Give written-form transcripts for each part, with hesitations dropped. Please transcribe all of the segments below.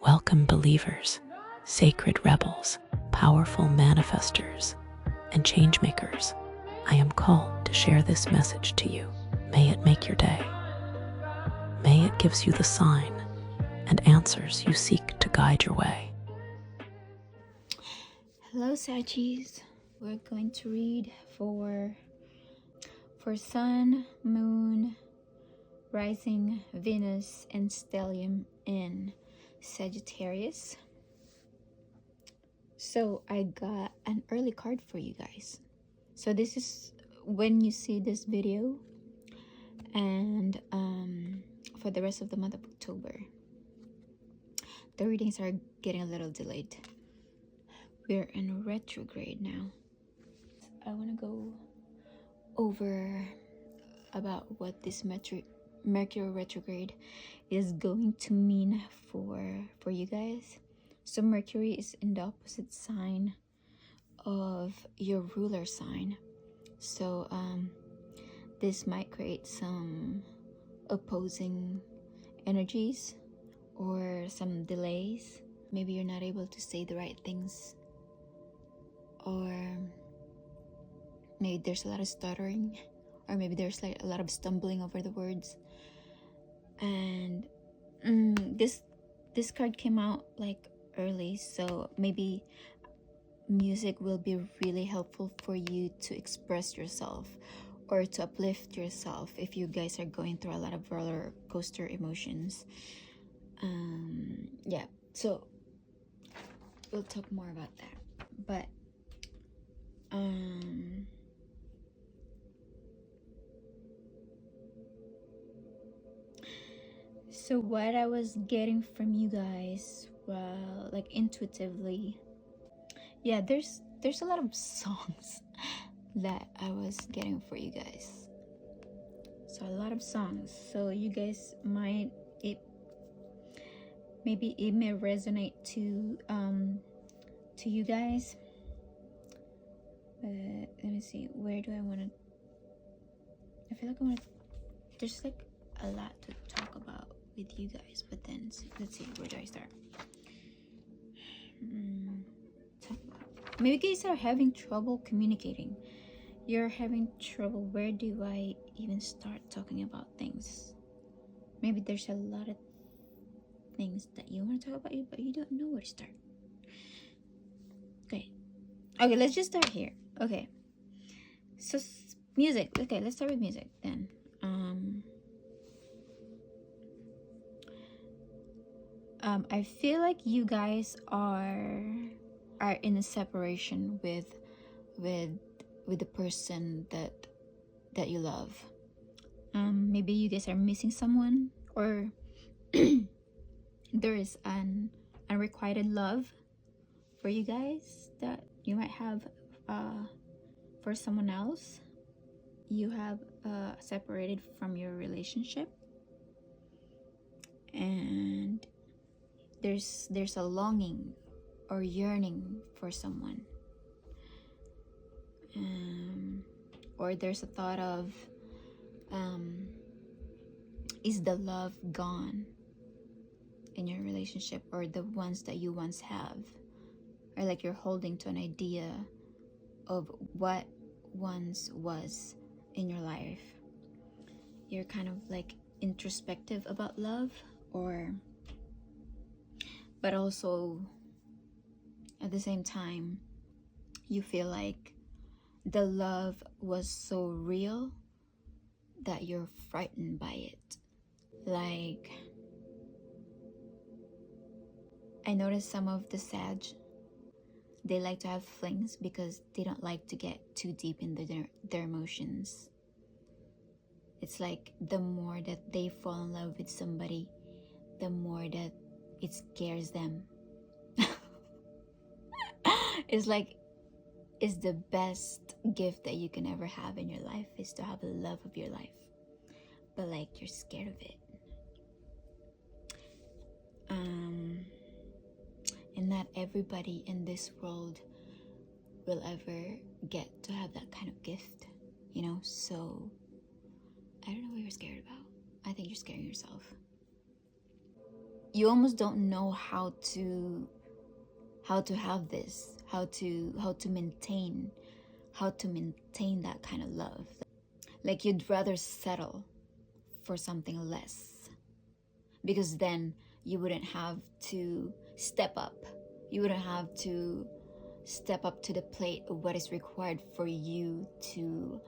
Welcome, believers, sacred rebels, powerful manifestors, and changemakers. I am called to share this message to you. May it make your day. May it gives you the sign and answers you seek to guide your way. Hello, Sagis. We're going to read for Sun, Moon, Rising, Venus, and Stellium in Sagittarius. So I got an early card for you guys. So this is when you see this video, and for the rest of the month of October. The readings are getting a little delayed. We're in retrograde now. I want to go over about what this Mercury retrograde is going to mean for you guys. So Mercury is in the opposite sign of your ruler sign. So this might create some opposing energies or some delays. Maybe you're not able to say the right things, or maybe there's a lot of stuttering, or maybe there's like a lot of stumbling over the words. And this card came out like early, so maybe music will be really helpful for you to express yourself or to uplift yourself if you guys are going through a lot of roller coaster emotions. Yeah, so we'll talk more about that. But so what I was getting from you guys, well, like intuitively, yeah, there's a lot of songs that I was getting for you guys. So a lot of songs. So you guys might, maybe it may resonate to you guys. But let me see, where do I want to, I feel like I want to, there's like a lot to talk about with you guys, but then let's see, where do I start? Maybe you guys are having trouble communicating. You're having trouble. Where do I even start talking about things? Maybe there's a lot of things that you want to talk about, but you don't know where to start. Okay, let's just start here. Okay, so music. Okay, let's start with music then. I feel like you guys are in a separation with the person that you love. Maybe you guys are missing someone, or there is an unrequited love for you guys that you might have for someone else. You have separated from your relationship, and there's a longing or yearning for someone, or there's a thought of is the love gone in your relationship, or the ones that you once have, or like you're holding to an idea of what once was in your life. You're kind of like introspective about love, but also at the same time you feel like the love was so real that you're frightened by it. Like, I noticed some of the Sag, they like to have flings because they don't like to get too deep in their emotions. It's like the more that they fall in love with somebody, the more that it scares them. It's like, it's the best gift that you can ever have in your life, is to have the love of your life, but like you're scared of it. And not everybody in this world will ever get to have that kind of gift, you know? So I don't know what you're scared about. I think you're scaring yourself. you almost don't know how to have this, how to maintain that kind of love. Like you'd rather settle for something less, because then you wouldn't have to step up. You wouldn't have to step up to the plate of what is required for you to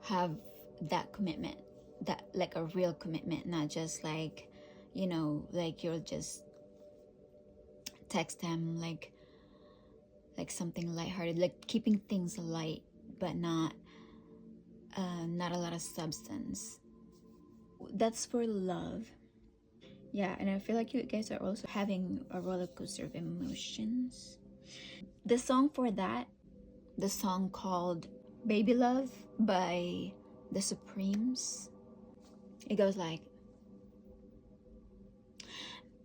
have that commitment, that like a real commitment, not just like, you know, like you'll just text them like something lighthearted, like keeping things light, but not a lot of substance. That's for love. Yeah, and I feel like you guys are also having a roller coaster of emotions. The song for that, the song called Baby Love by the Supremes, it goes like,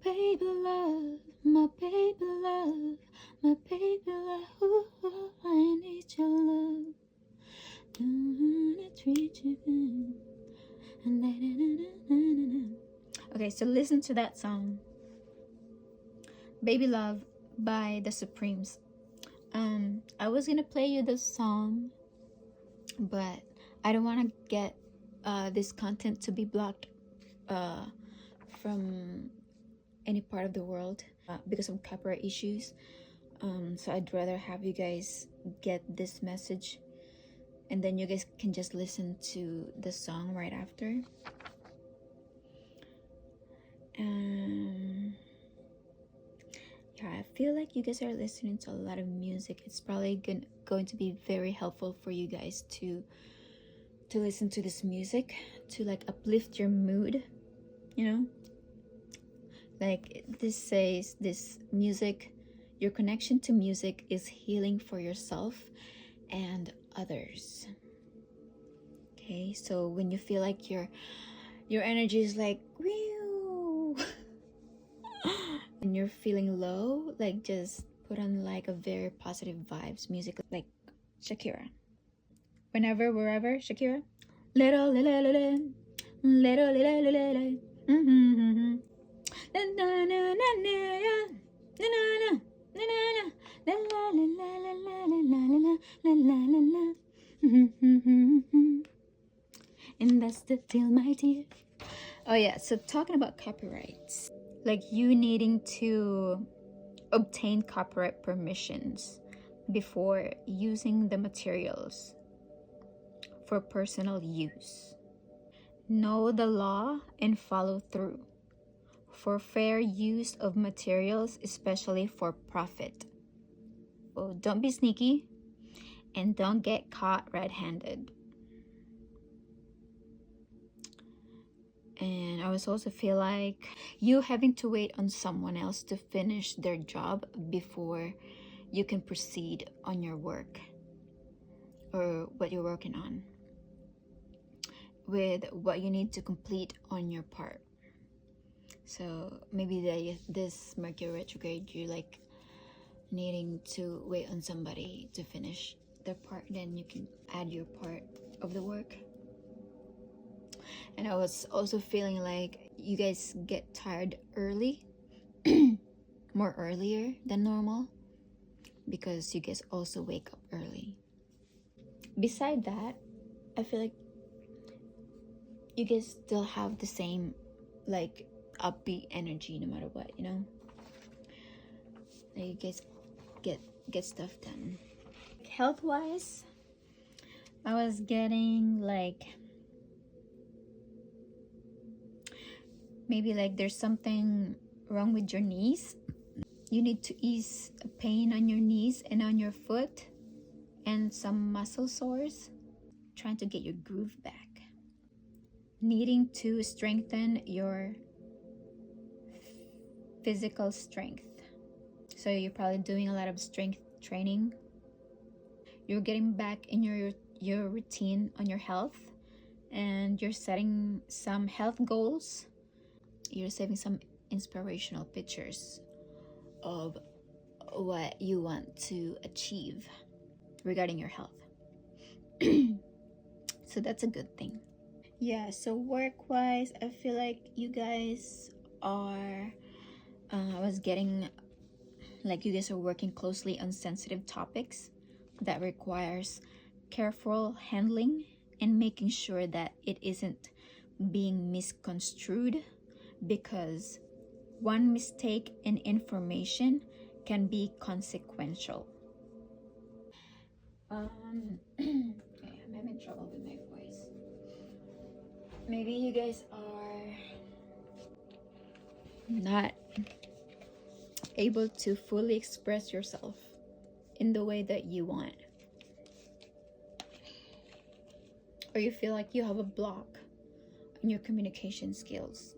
baby love, my baby love, my baby love, ooh, ooh, I need your love. Don't wanna treat you good. Okay, so listen to that song, Baby Love by the Supremes. I was gonna play you this song, but I don't want to get this content to be blocked from any part of the world because of copyright issues. So I'd rather have you guys get this message, and then you guys can just listen to the song right after. Yeah, I feel like you guys are listening to a lot of music. It's probably going to be very helpful for you guys to listen to this music, to like uplift your mood, you know. Like this says, this music, your connection to music is healing for yourself and others. Okay, so when you feel like your energy is like whew, and you're feeling low, like just put on like a very positive vibes music, like Shakira. Whenever, wherever, Shakira. Little, little, little, little, little, little. Mm-hmm. And that's the deal, my dear. Oh yeah, so talking about copyrights, like you needing to obtain copyright permissions before using the materials for personal use. Know the law and follow through for fair use of materials, especially for profit. So don't be sneaky and don't get caught red-handed. And I also feel like you having to wait on someone else to finish their job before you can proceed on your work or what you're working on, with what you need to complete on your part. So maybe this Mercury retrograde, you're like needing to wait on somebody to finish their part, then you can add your part of the work. And I was also feeling like you guys get tired early, more earlier than normal, because you guys also wake up early. Beside that, I feel like you guys still have the same like upbeat energy no matter what, you know? Like you guys get stuff done. Health-wise, I was getting like maybe like there's something wrong with your knees. You need to ease pain on your knees and on your foot and some muscle sores. Trying to get your groove back. Needing to strengthen your physical strength. So you're probably doing a lot of strength training. You're getting back in your routine on your health, and you're setting some health goals. You're saving some inspirational pictures of what you want to achieve regarding your health. So that's a good thing. Yeah, so work-wise, I feel like you guys are, I was getting like you guys are working closely on sensitive topics that requires careful handling and making sure that it isn't being misconstrued, because one mistake in information can be consequential. Okay, I'm having trouble with my voice. Maybe you guys are not able to fully express yourself in the way that you want, or you feel like you have a block in your communication skills.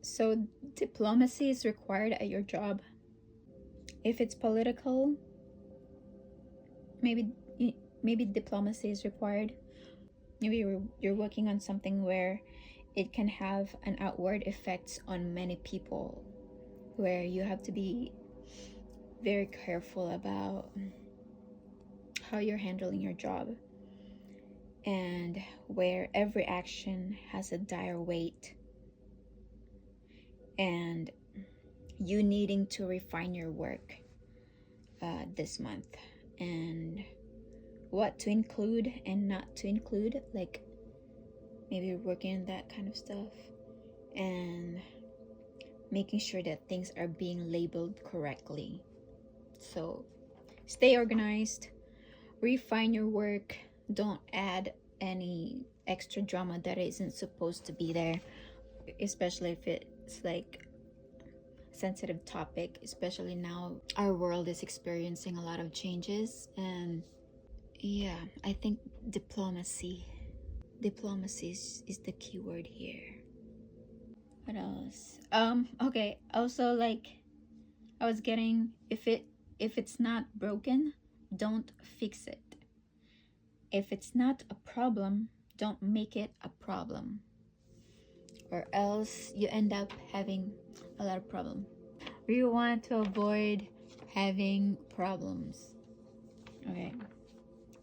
So diplomacy is required at your job. If it's political, maybe diplomacy is required. Maybe you're working on something where it can have an outward effects on many people, where you have to be very careful about how you're handling your job, and where every action has a dire weight, and you needing to refine your work this month, and what to include and not to include, like maybe working on that kind of stuff, and making sure that things are being labeled correctly. So stay organized, refine your work, don't add any extra drama that isn't supposed to be there, especially if it's like sensitive topic, especially now our world is experiencing a lot of changes. And yeah, I think diplomacy is the key word here. What else? Okay, also, like I was getting, if it's not broken, don't fix it. If it's not a problem, don't make it a problem, or else you end up having a lot of problems. We want to avoid having problems. Okay,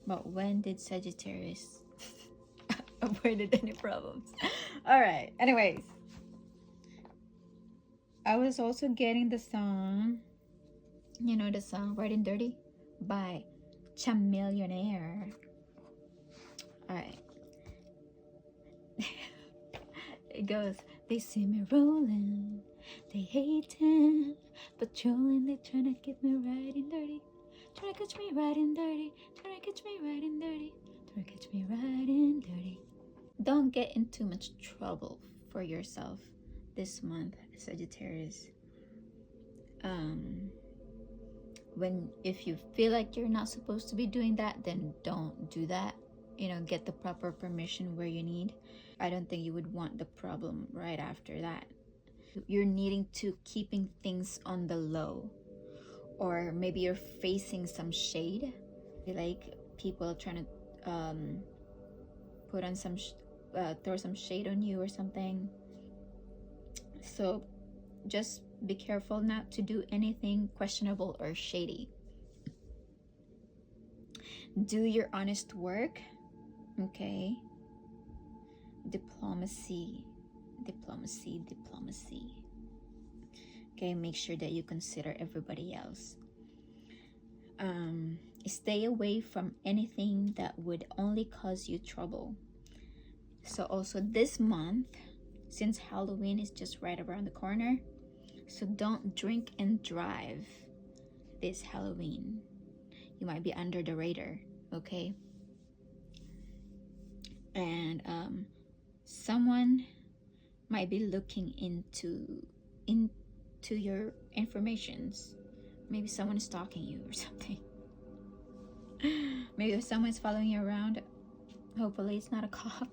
but when did Sagittarius avoided any problems? All right, anyways, I was also getting the song, you know, the song Riding Dirty by Chamillionaire. All right. It goes, they see me rolling, they hating, patrolling, they tryna get me riding dirty, tryna catch me riding dirty, tryna catch me riding dirty, tryna catch me riding dirty. Don't get in too much trouble for yourself this month, Sagittarius. If you feel like you're not supposed to be doing that, then don't do that. You know, get the proper permission where you need. I don't think you would want the problem right after that. You're needing to keeping things on the low, or maybe you're facing some shade, like people trying to put on some throw some shade on you or something. So just be careful not to do anything questionable or shady. Do your honest work. Okay. Diplomacy. Okay, make sure that you consider everybody else. Stay away from anything that would only cause you trouble. So also this month, since Halloween is just right around the corner, so don't drink and drive this Halloween. You might be under the radar, okay? And someone might be looking into your informations. Maybe someone is stalking you or something. Maybe if someone's following you around, hopefully it's not a cop.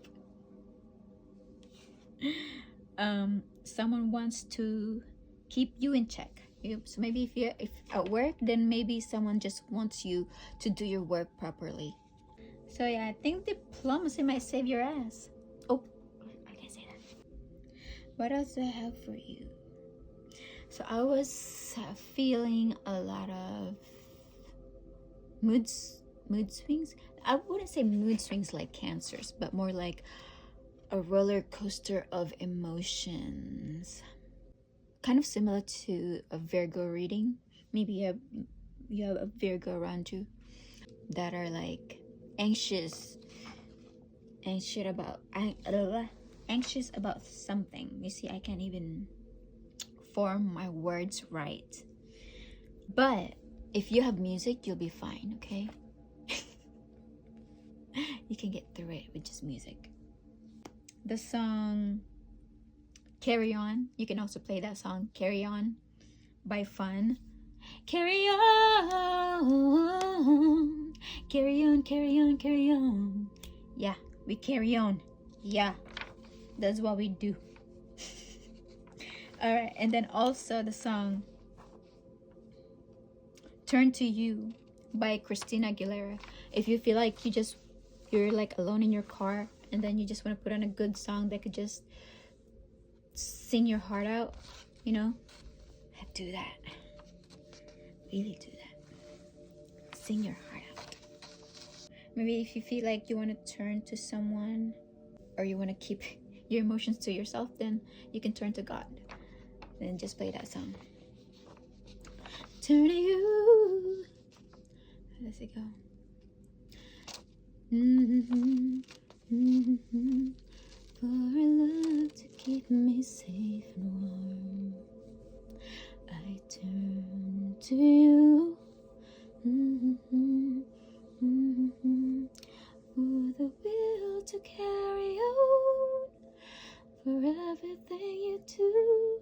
Someone wants to keep you in check. So maybe if at work, then maybe someone just wants you to do your work properly. So yeah, I think diplomacy might save your ass. Oh, I can't say that. What else do I have for you? So I was feeling a lot of mood swings. I wouldn't say mood swings like Cancers, but more like a roller coaster of emotions. Kind of similar to a Virgo reading. Maybe you have a Virgo around you that are like anxious anxious about something. You see, I can't even form my words right. But if you have music, you'll be fine, okay? You can get through it with just music. The song Carry On, you can also play that song Carry On by Fun. Carry on, carry on, carry on, carry on. Yeah, we carry on. Yeah, that's what we do. All right, and then also the song Turn to You by Christina Aguilera. If you feel like you're like alone in your car and then you just want to put on a good song that could just sing your heart out, you know, do that. Really do that. Sing your heart out. Maybe if you feel like you want to turn to someone or you want to keep your emotions to yourself, then you can turn to God. Then just play that song. Turn to You. How does it go? For a love to keep me safe and warm, I turn to You. For the will to carry on, for everything you do,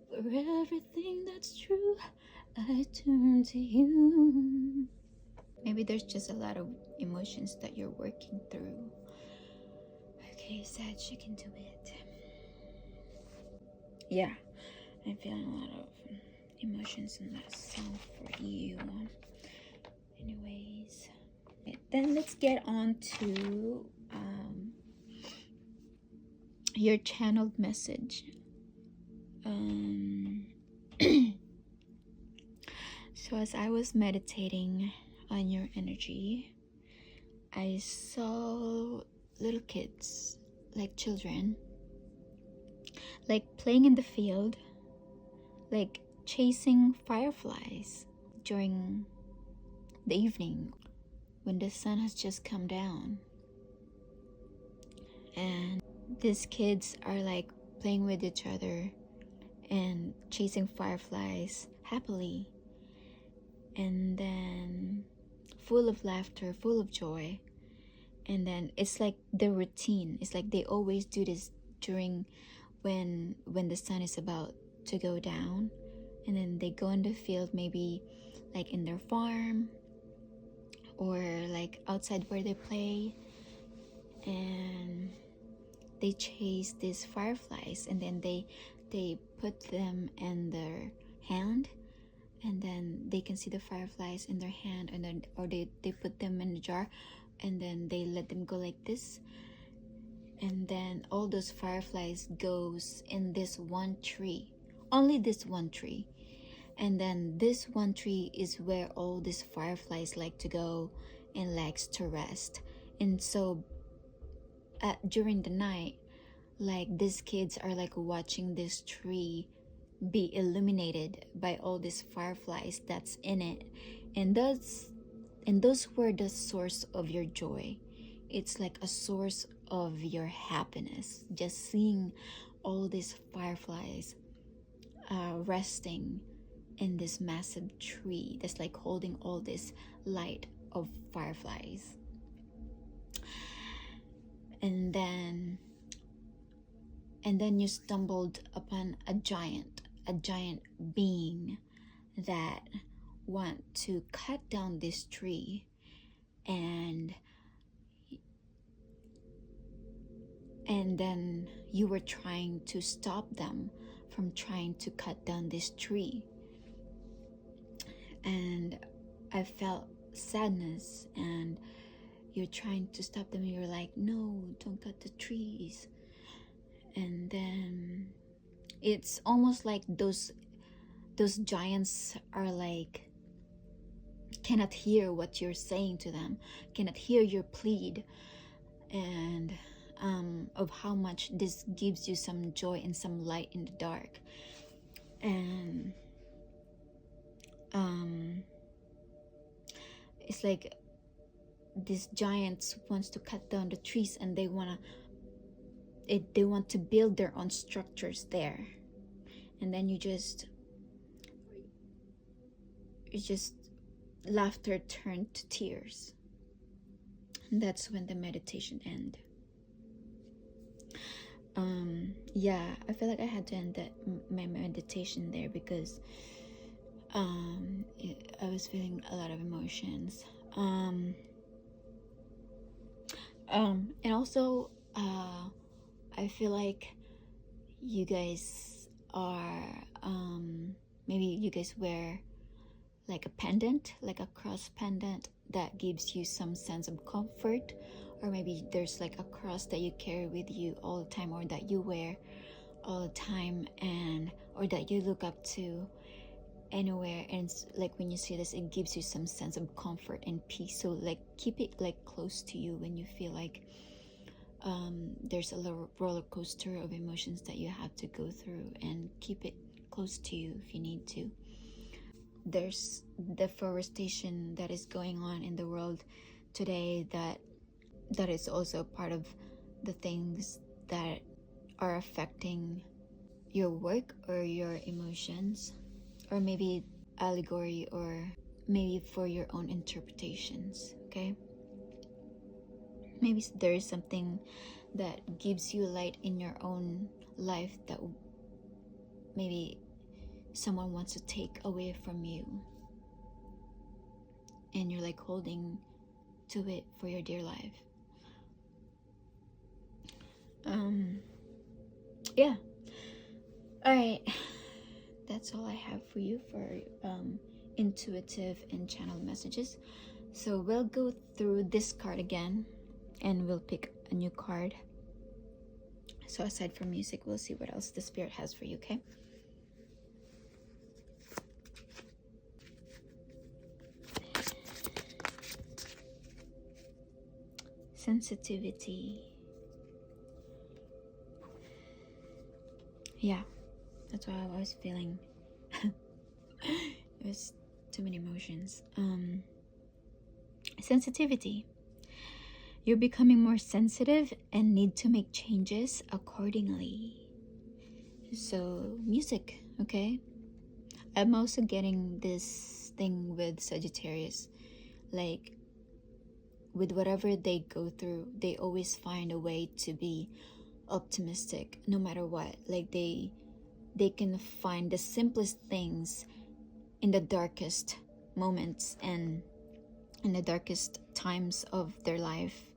for everything that's true, I turn to You. Maybe there's just a lot of emotions that you're working through. Okay, Sag, you can do it. Yeah, I'm feeling a lot of emotions in that song for you. Anyways, then let's get on to your channeled message. So as I was meditating on your energy, I saw little kids, like children, like playing in the field, like chasing fireflies during the evening when the sun has just come down. And these kids are like playing with each other and chasing fireflies happily, and then full of laughter, full of joy. And then it's like the routine. It's like they always do this during when the sun is about to go down, and then they go in the field, maybe like in their farm or like outside where they play, and they chase these fireflies, and then they put them in their hand, and then they can see the fireflies in their hand, and then or they put them in a jar, and then they let them go like this, and then all those fireflies goes in this one tree, only this one tree. And then this one tree is where all these fireflies like to go and likes to rest. And so during the night, like these kids are like watching this tree be illuminated by all these fireflies that's in it. And those were the source of your joy. It's like a source of your happiness, just seeing all these fireflies resting in this massive tree that's like holding all this light of fireflies. And then you stumbled upon a giant being that want to cut down this tree, and then you were trying to stop them from trying to cut down this tree. And I felt sadness, and you're trying to stop them, and you're like, no, don't cut the trees. And then it's almost like those giants are like cannot hear what you're saying to them, cannot hear your plead, and of how much this gives you some joy and some light in the dark. And it's like these giants wants to cut down the trees, and they want to build their own structures there. And then you just laughter turned to tears. And that's when the meditation end. Yeah, I feel like I had to end my meditation there because I was feeling a lot of emotions. And also I feel like you guys are maybe you guys wear like a pendant, like a cross pendant that gives you some sense of comfort, or maybe there's like a cross that you carry with you all the time, or that you wear all the time, and or that you look up to anywhere, and it's like when you see this, it gives you some sense of comfort and peace. So like keep it like close to you when you feel like there's a little roller coaster of emotions that you have to go through, and keep it close to you if you need to. There's deforestation that is going on in the world today that is also part of the things that are affecting your work or your emotions, or maybe allegory, or maybe for your own interpretations. Okay, maybe there is something that gives you light in your own life that maybe someone wants to take away from you, and you're like holding to it for your dear life. Yeah, all right, that's all I have for you for intuitive and channeled messages. So we'll go through this card again, and we'll pick a new card. So aside from music, we'll see what else the spirit has for you. Okay, sensitivity. Yeah, that's what I was feeling. It was too many emotions. Sensitivity. You're becoming more sensitive and need to make changes accordingly. So music, okay? I'm also getting this thing with Sagittarius, like with whatever they go through, they always find a way to be optimistic no matter what. Like they can find the simplest things in the darkest moments and in the darkest times of their life,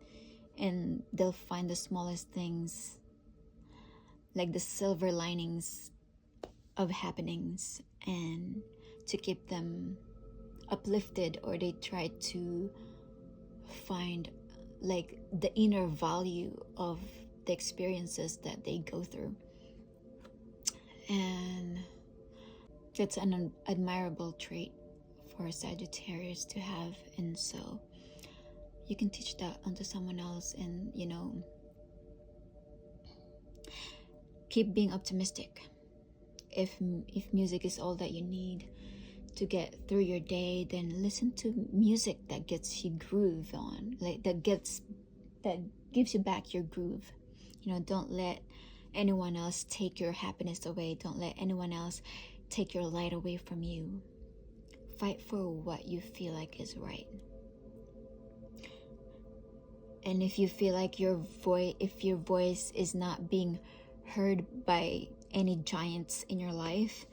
and they'll find the smallest things, like the silver linings of happenings, and to keep them uplifted, or they try to find like the inner value of the experiences that they go through. And that's an admirable trait for Sagittarius to have. And so you can teach that onto someone else, and keep being optimistic. If music is all that you need to get through your day, then listen to music that gets you groove on, like that gives you back your groove. Don't let anyone else take your happiness away. Don't let anyone else take your light away from you. Fight for what you feel like is right. And if you feel like your voice is not being heard by any giants in your life,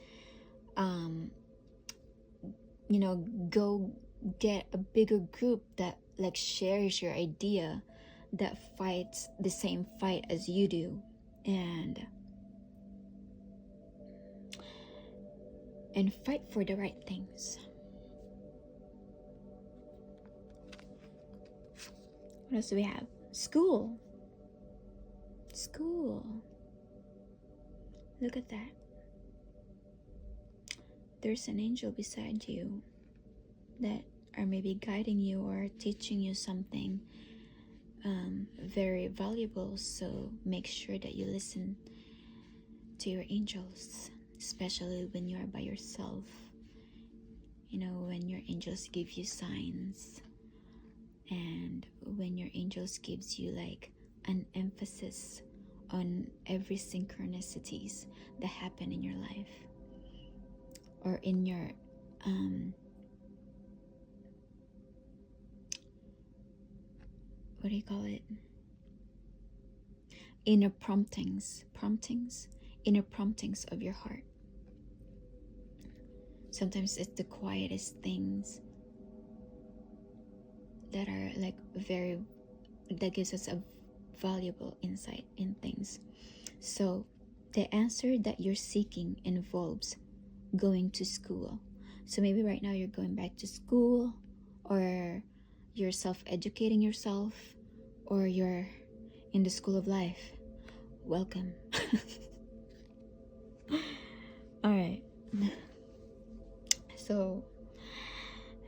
go get a bigger group that like shares your idea, that fights the same fight as you do, and fight for the right things. What else do we have? School. Look at that. There's an angel beside you that are maybe guiding you or teaching you something very valuable. So make sure that you listen to your angels, especially when you are by yourself. You know, when your angels give you signs, and when your angels gives you like an emphasis on every synchronicities that happen in your life, or in your what do you call it, inner promptings inner promptings of your heart. Sometimes it's the quietest things that are like that gives us a valuable insight in things. So the answer that you're seeking involves going to school. So maybe right now you're going back to school, or you're self-educating yourself, or you're in the school of life. Welcome. All right. So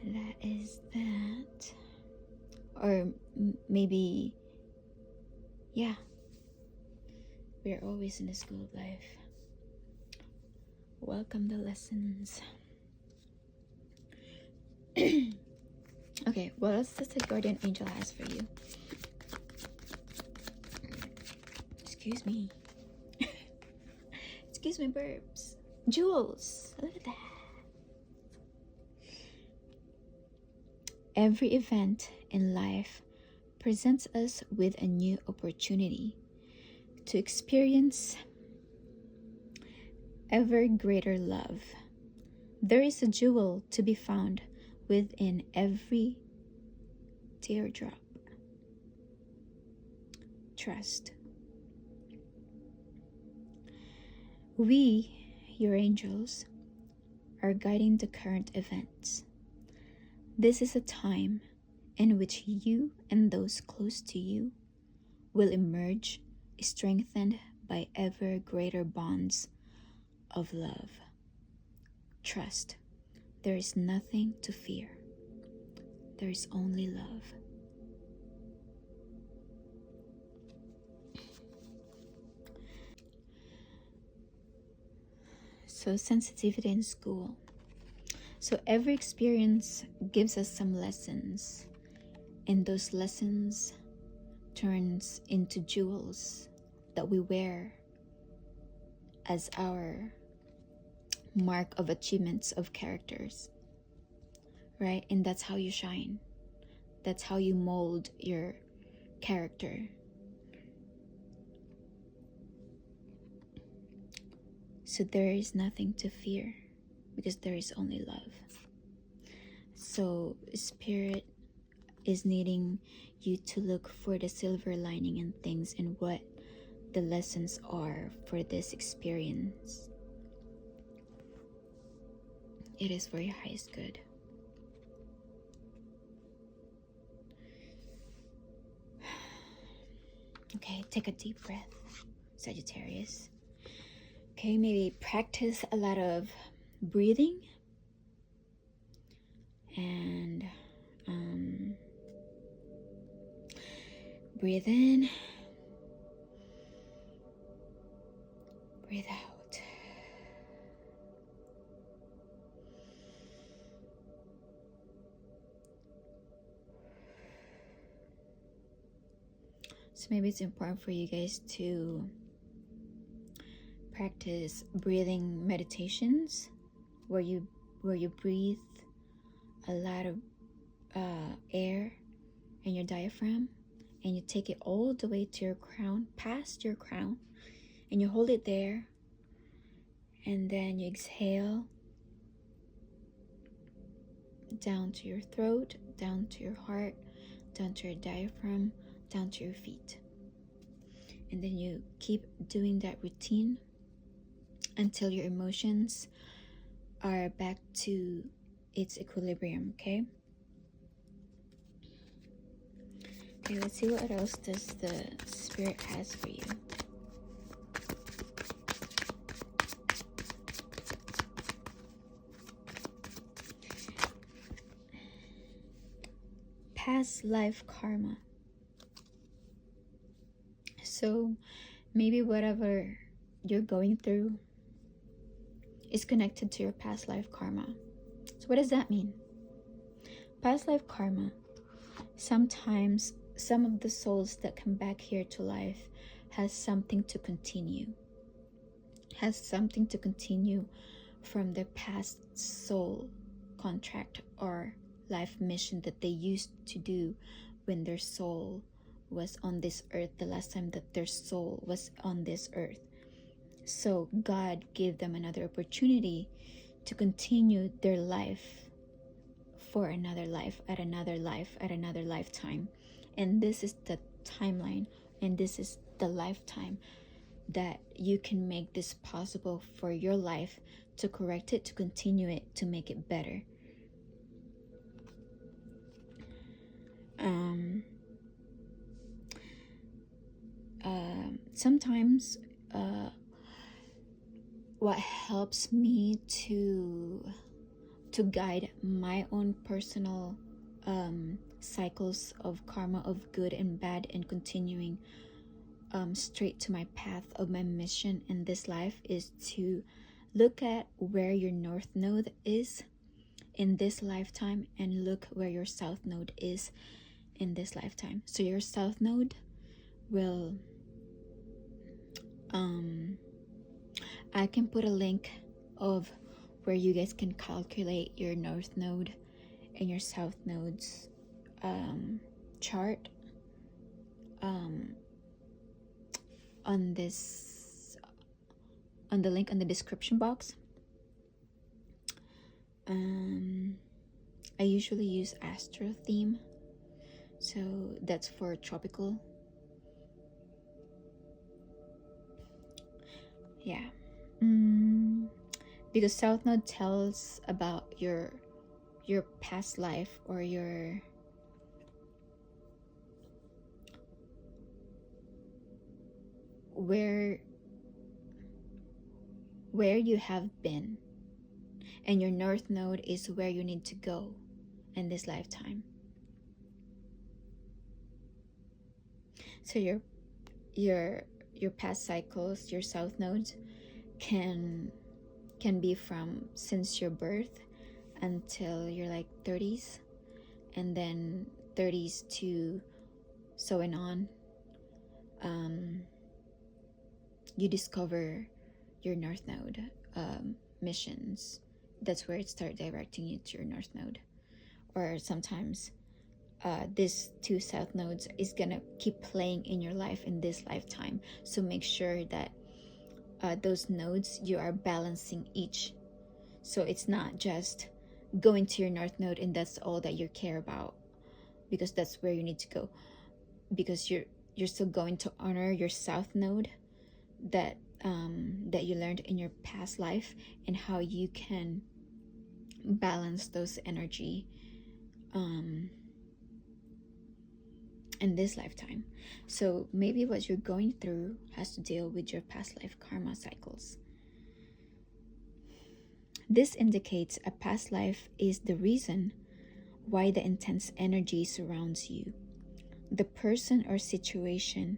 that is that. Or maybe, yeah, we're always in the school of life. Welcome the lessons. Okay, what else does the guardian angel has for you? Excuse me. Excuse me, burps. Jewels. Look at that. Every event in life presents us with a new opportunity to experience ever greater love. There is a jewel to be found within every teardrop. Trust. We, your angels, are guiding the current events. This is a time in which you and those close to you will emerge strengthened by ever greater bonds of love. Trust. There is nothing to fear. There is only love. So sensitivity in school. So every experience gives us some lessons, and those lessons turns into jewels that we wear as our mark of achievements of characters, right? And that's how you shine. That's how you mold your character. So there is nothing to fear because there is only love. So Spirit is needing you to look for the silver lining in things and what the lessons are for this experience. It is for your highest good. Okay, take a deep breath, Sagittarius. Okay, maybe practice a lot of breathing and breathe in, breathe out. So maybe it's important for you guys to practice breathing meditations where you breathe a lot of air in your diaphragm, and you take it all the way to your crown, past your crown, and you hold it there, and then you exhale down to your throat, down to your heart, down to your diaphragm, down to your feet. And then you keep doing that routine until your emotions are back to its equilibrium, okay? Okay, let's see what else does the Spirit has for you. past life karma. So maybe whatever you're going through is connected to your past life karma. So what does that mean? Past life karma. Sometimes some of the souls that come back here to life has something to continue. Has something to continue from their past soul contract or life mission that they used to do when their soul was on this earth, the last time that their soul was on this earth. So God gave them another opportunity to continue their life for another life, at another life, at another lifetime. And this is the timeline, and this is the lifetime that you can make this possible for your life, to correct it, to continue it, to make it better. Sometimes what helps me to guide my own personal cycles of karma, of good and bad, and continuing straight to my path of my mission in this life, is to look at where your north node is in this lifetime and look where your south node is in this lifetime. So your south node will I can put a link of where you guys can calculate your north node and your south node's chart on the link on the description box. I usually use Astro theme, so that's for tropical. Yeah. Because south node tells about your past life, or your where you have been, and your north node is where you need to go in this lifetime. So your past cycles, your south nodes can be from since your birth until you're like 30s, and then 30s to so and on. You discover your north node missions. That's where it starts directing you to your north node. Or sometimes these two south nodes is gonna keep playing in your life in this lifetime. So make sure that those nodes, you are balancing each. So it's not just going to your north node and that's all that you care about, because that's where you need to go, because you're still going to honor your south node that you learned in your past life, and how you can balance those energy in this lifetime. So maybe what you're going through has to deal with your past life karma cycles. This indicates a past life is the reason why the intense energy surrounds you. The person or situation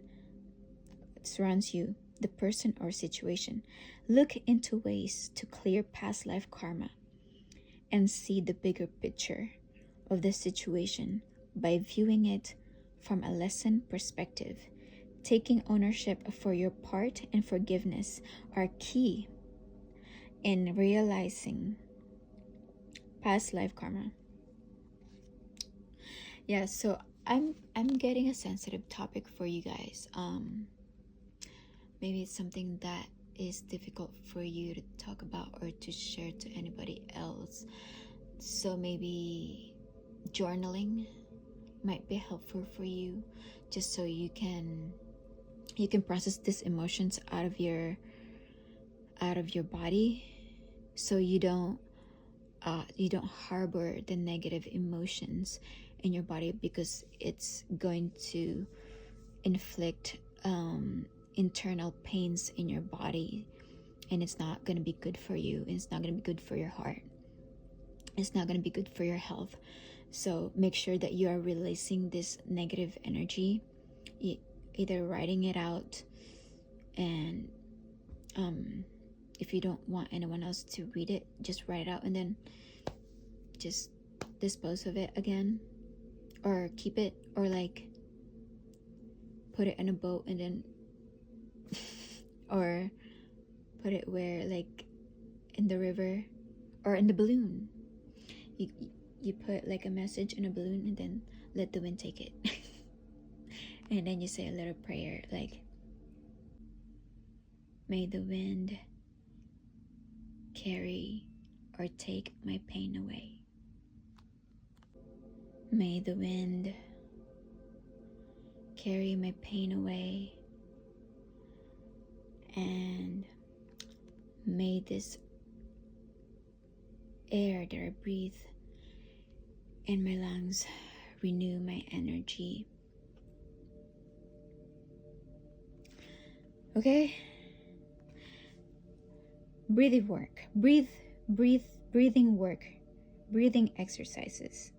surrounds you, the person or situation. Look into ways to clear past life karma and see the bigger picture of the situation by viewing it from a lesson perspective. Taking ownership for your part and forgiveness are key in realizing past life karma. Yeah, so I'm getting a sensitive topic for you guys. Maybe it's something that is difficult for you to talk about or to share to anybody else. So maybe journaling might be helpful for you, just so you can process these emotions out of your body, so you don't harbor the negative emotions in your body, because it's going to inflict internal pains in your body, and it's not going to be good for you. It's not going to be good for your heart. It's not going to be good for your health, So make sure that you are releasing this negative energy, either writing it out, and if you don't want anyone else to read it, just write it out and then just dispose of it again, or keep it, or like put it in a boat and then or put it where, like in the river or in the balloon. You put like a message in a balloon and then let the wind take it. And then you say a little prayer like, may the wind carry or take my pain away. May the wind carry my pain away, and may this air that I breathe in my lungs renew my energy. Okay? Breathing work. Breathing work. Breathing exercises.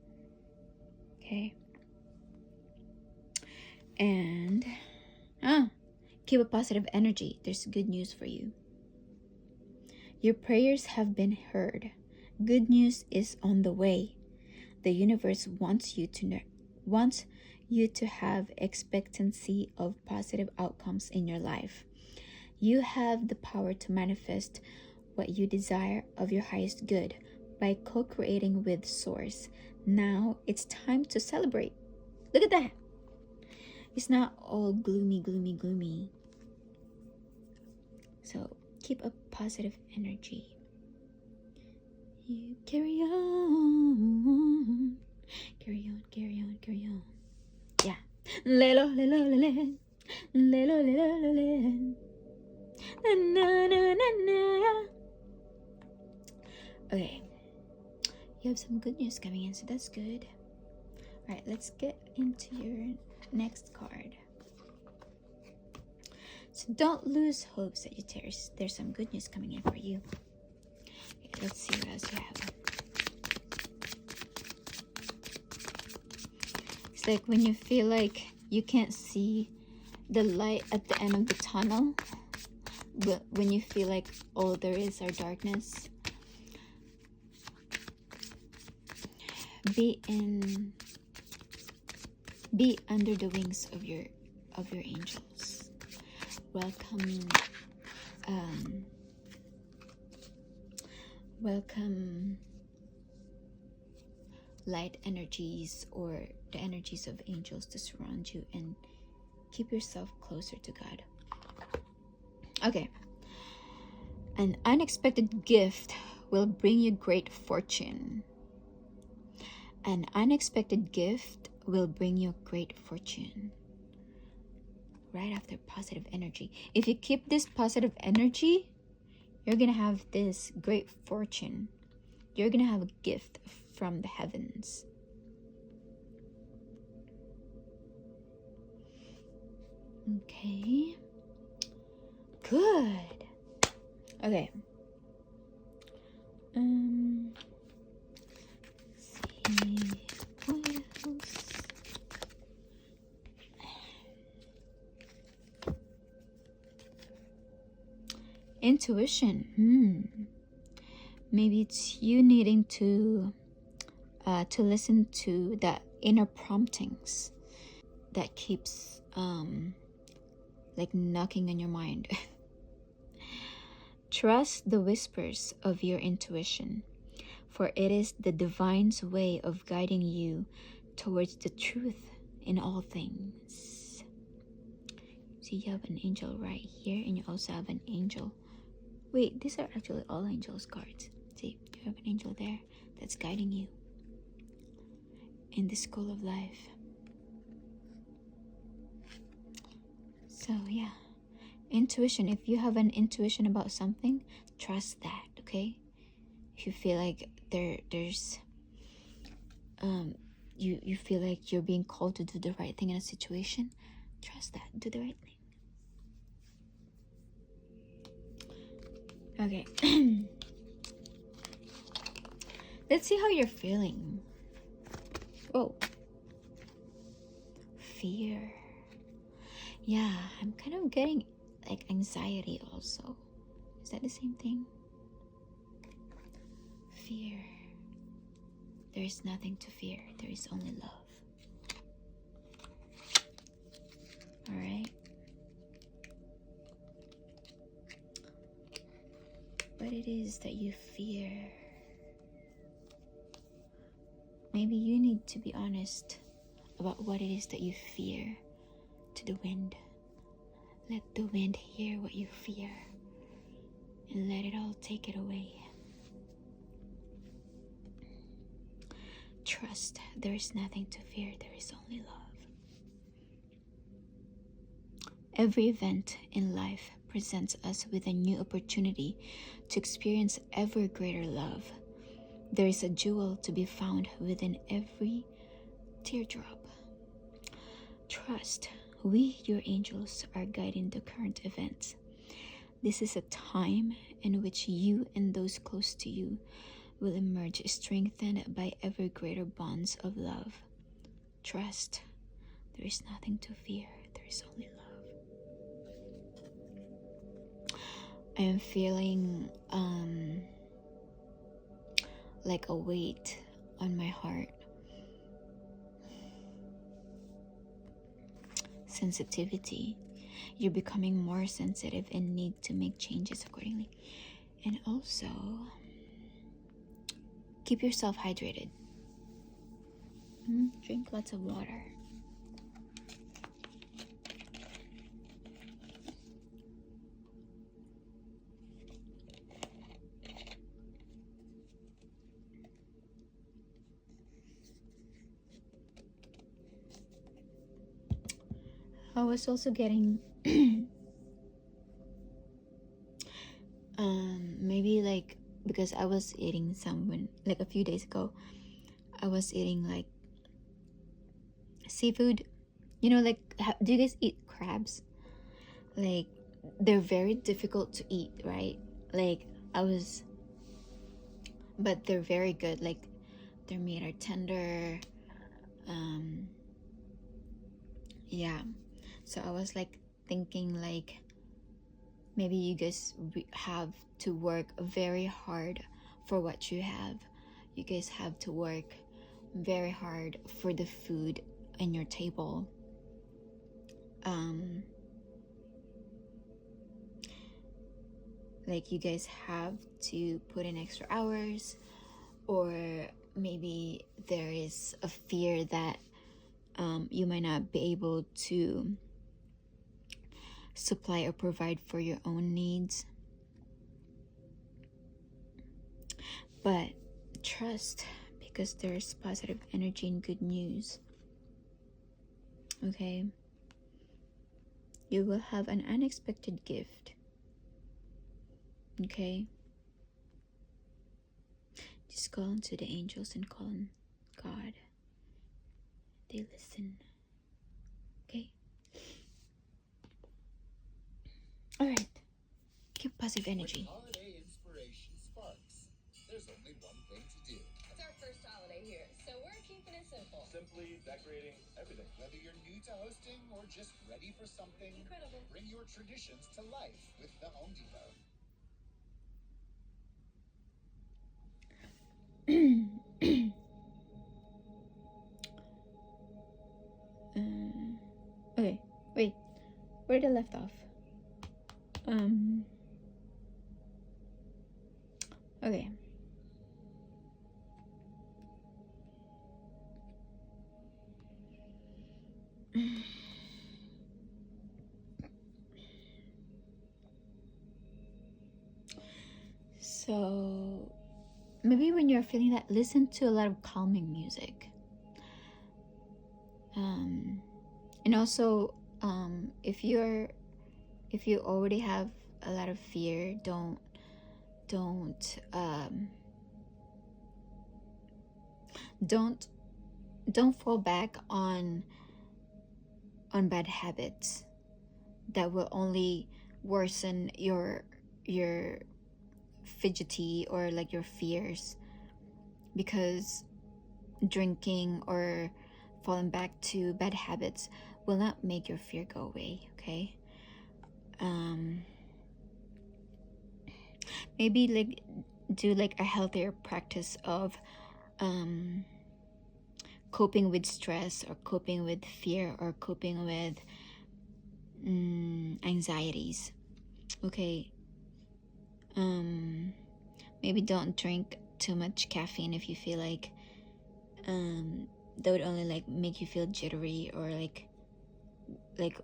Okay? And keep a positive energy. There's good news for you. Your prayers have been heard. Good news is on the way. The universe wants you to have expectancy of positive outcomes in your life. You have the power to manifest what you desire of your highest good by co-creating with Source. Now it's time to celebrate. Look at that. It's not all gloomy. So keep a positive energy. You carry on. Yeah. Lelo. Okay. You have some good news coming in, so that's good. Alright, let's get into your next card. So don't lose hope, Sagittarius. There's some good news coming in for you. Okay, let's see what else you have. It's like when you feel like you can't see the light at the end of the tunnel, but when you feel like all there is are darkness, be under the wings of your angels. Welcome light energies or the energies of angels to surround you, and keep yourself closer to God. Okay. An unexpected gift will bring you great fortune. An unexpected gift will bring you great fortune. Right after positive energy. If you keep this positive energy, you're going to have this great fortune. You're going to have a gift from the heavens. Okay. Good. Okay. See what else. Intuition. Maybe it's you needing to listen to that inner promptings that keeps like knocking on your mind. Trust the whispers of your intuition, for it is the divine's way of guiding you towards the truth in all things. So you have an angel right here, and you also have an angel. Wait, these are actually all angels cards. See, you have an angel there that's guiding you in the school of life. So yeah, intuition. If you have an intuition about something, trust that, okay? If you feel like there's you feel like you're being called to do the right thing in a situation, trust that. Do the right thing. Okay. Let's see how you're feeling. Oh, fear. Yeah, I'm kind of getting like anxiety also. Is that the same thing? Fear. There is nothing to fear. There is only love. All right. What it is that you fear. Maybe you need to be honest about what it is that you fear to the wind. Let the wind hear what you fear and let it all take it away. Trust, there is nothing to fear, there is only love. Every event in life presents us with a new opportunity to experience ever greater love. There is a jewel to be found within every teardrop. Trust, we, your angels, are guiding the current events. This is a time in which you and those close to you will emerge strengthened by ever greater bonds of love. Trust, there is nothing to fear, there is only love. I am feeling like a weight on my heart. Sensitivity. You're becoming more sensitive and need to make changes accordingly. And also, keep yourself hydrated. Drink lots of water. I was also getting maybe like, because I was eating some like a few days ago, I was eating like seafood. You know, like, do you guys eat crabs? Like, they're very difficult to eat, right? Like, but they're very good. Like, their meat are tender. Yeah. So I was like thinking like, maybe you guys have to work very hard for what you have. You guys have to work very hard for the food in your table. Like, you guys have to put in extra hours, or maybe there is a fear that you might not be able to supply or provide for your own needs. But trust, because there's positive energy and good news. Okay? You will have an unexpected gift. Okay? Just call on to the angels and call on God. They listen. Okay? Alright. Keep positive energy. Holiday inspiration sparks. There's only one thing to do. It's our first holiday here, so we're keeping it simple. Simply decorating everything. Whether you're new to hosting or just ready for something Incredible. bring your traditions to life with the Home Depot. Okay, wait. Where did I left off? Okay. So maybe when you're feeling that, listen to a lot of calming music. And also, if you already have a lot of fear, don't fall back on bad habits that will only worsen your fidgety or like your fears, because drinking or falling back to bad habits will not make your fear go away, okay? Maybe like do like a healthier practice of coping with stress, or coping with fear, or coping with anxieties, okay? Maybe don't drink too much caffeine if you feel like that would only like make you feel jittery, or like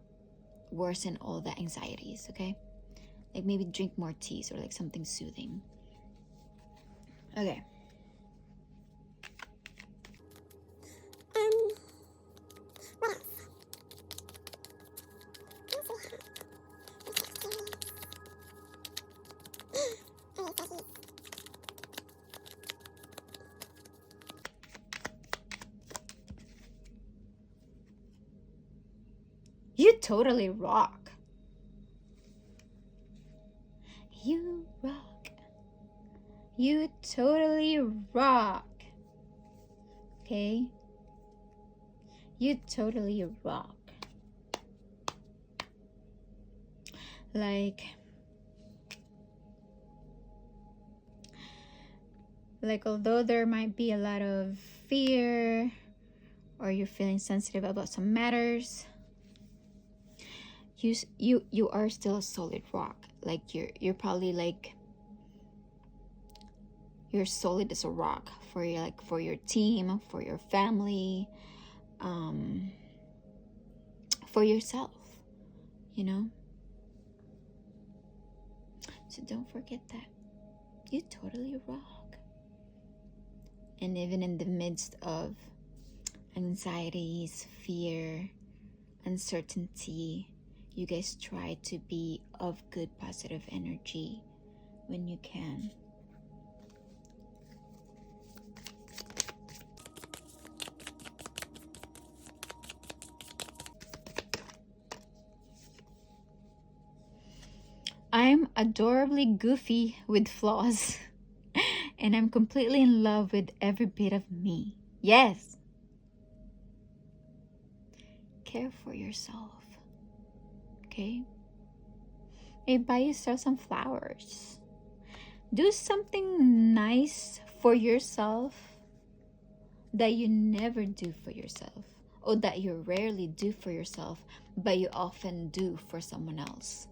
worsen all the anxieties, okay? Like maybe drink more teas or like something soothing. Okay. You totally rock. You rock. You totally rock. Okay? You totally rock. Like although there might be a lot of fear, or you're feeling sensitive about some matters, you are still a solid rock. Like you're probably like, you're solid as a rock for your, like, for your team, for your family, for yourself, you know? So don't forget that. You totally rock. And even in the midst of anxieties, fear, uncertainty, you guys try to be of good, positive energy when you can. I'm adorably goofy with flaws, and I'm completely in love with every bit of me. Yes. Care for yourself, okay? Maybe buy yourself some flowers. Do something nice for yourself that you never do for yourself, or that you rarely do for yourself, but you often do for someone else.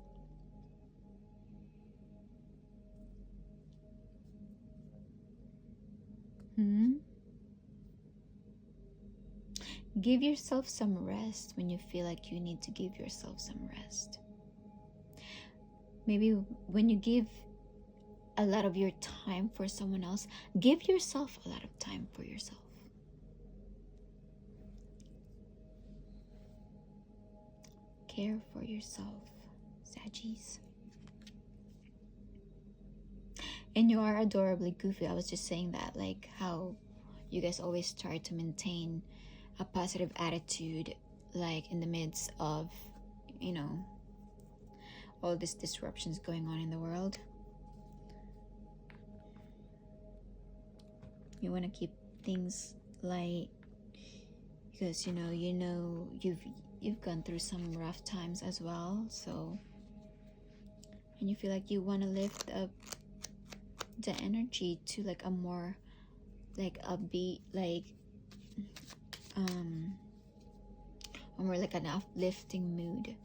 Give yourself some rest when you feel like you need to give yourself some rest. Maybe when you give a lot of your time for someone else, give yourself a lot of time for yourself. Care for yourself, Saggies. And you are adorably goofy. I was just saying that, like how you guys always try to maintain a positive attitude, like in the midst of, you know, all these disruptions going on in the world. You want to keep things light because you've gone through some rough times as well. So, and you feel like you want to lift up the energy to like a more like upbeat, like a more like an uplifting mood.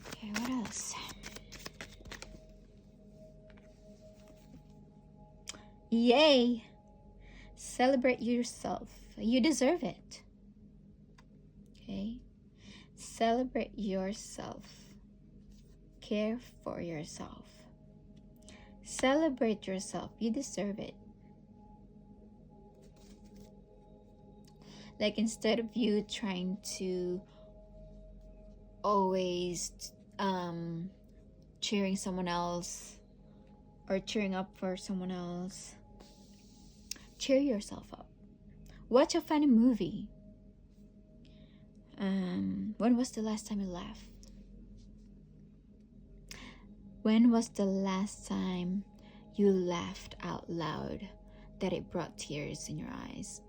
Okay, what else? Yay! Celebrate yourself. You deserve it. Okay? Celebrate yourself. Care for yourself. Celebrate yourself. You deserve it. Like, instead of you trying to always cheering someone else or cheering up for someone else, cheer yourself up. Watch a funny movie. When was the last time you laughed? When was the last time you laughed out loud that it brought tears in your eyes?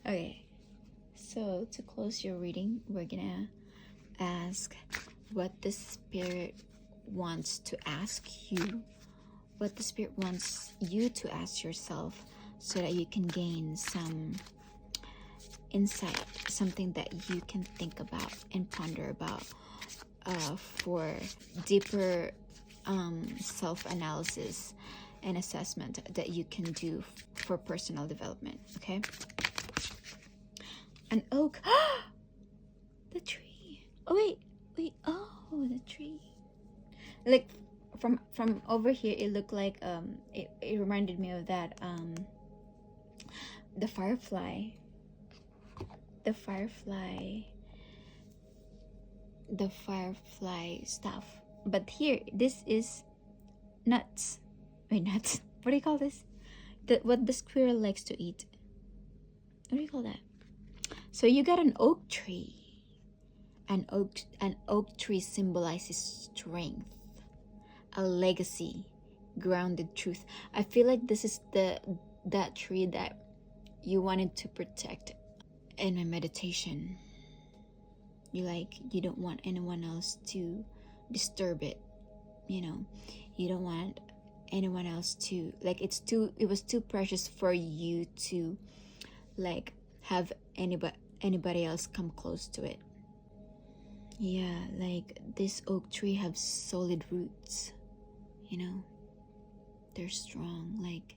Okay, so to close your reading, we're gonna ask what the Spirit wants to ask you, what the Spirit wants you to ask yourself, so that you can gain some insight, something that you can think about and ponder about for deeper self-analysis and assessment that you can do for personal development. Okay, an oak. The tree. Oh wait. Oh, the tree. Like from over here, it looked like it reminded me of that the firefly stuff. But here, this is nuts. Wait, nuts. What do you call this? What the squirrel likes to eat. What do you call that? So you got an oak tree. An oak tree symbolizes strength, a legacy, grounded truth. I feel like this is that tree that you wanted to protect. In my meditation, you don't want anyone else to disturb it. You don't want anyone else to, like, it was too precious for you to like have anybody else come close to it. Yeah, like this oak tree have solid roots, they're strong. Like,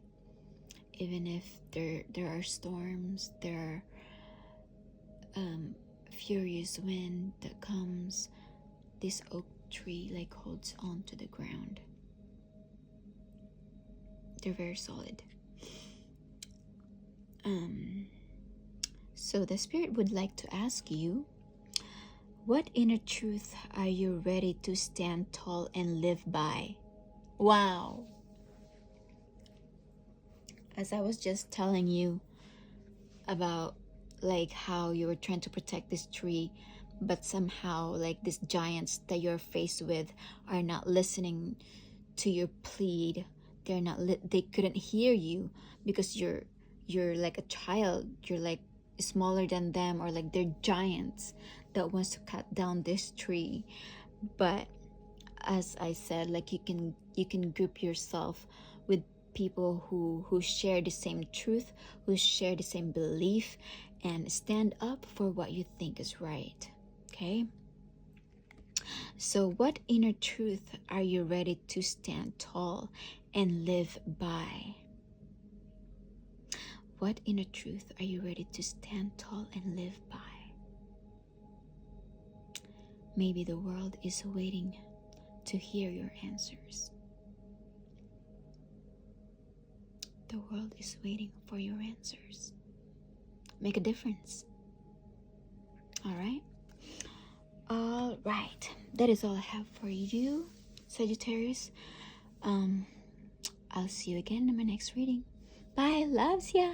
even if there are storms, there are furious wind that comes, this oak tree like holds on to the ground. They're very solid. So the Spirit would like to ask you, what inner truth are you ready to stand tall and live by? Wow. As I was just telling you about like how you were trying to protect this tree, but somehow like these giants that you're faced with are not listening to your plead. They couldn't hear you because you're like a child. You're like smaller than them, or like they're giants that wants to cut down this tree. But as I said, like you can group yourself with people who share the same truth, who share the same belief, and stand up for what you think is right. Okay, so what inner truth are you ready to stand tall and live by? What inner truth are you ready to stand tall and live by? Maybe the world is waiting to hear your answers. The world is waiting for your answers. Make a difference. All right? All right. That is all I have for you, Sagittarius. I'll see you again in my next reading. Bye. Loves ya.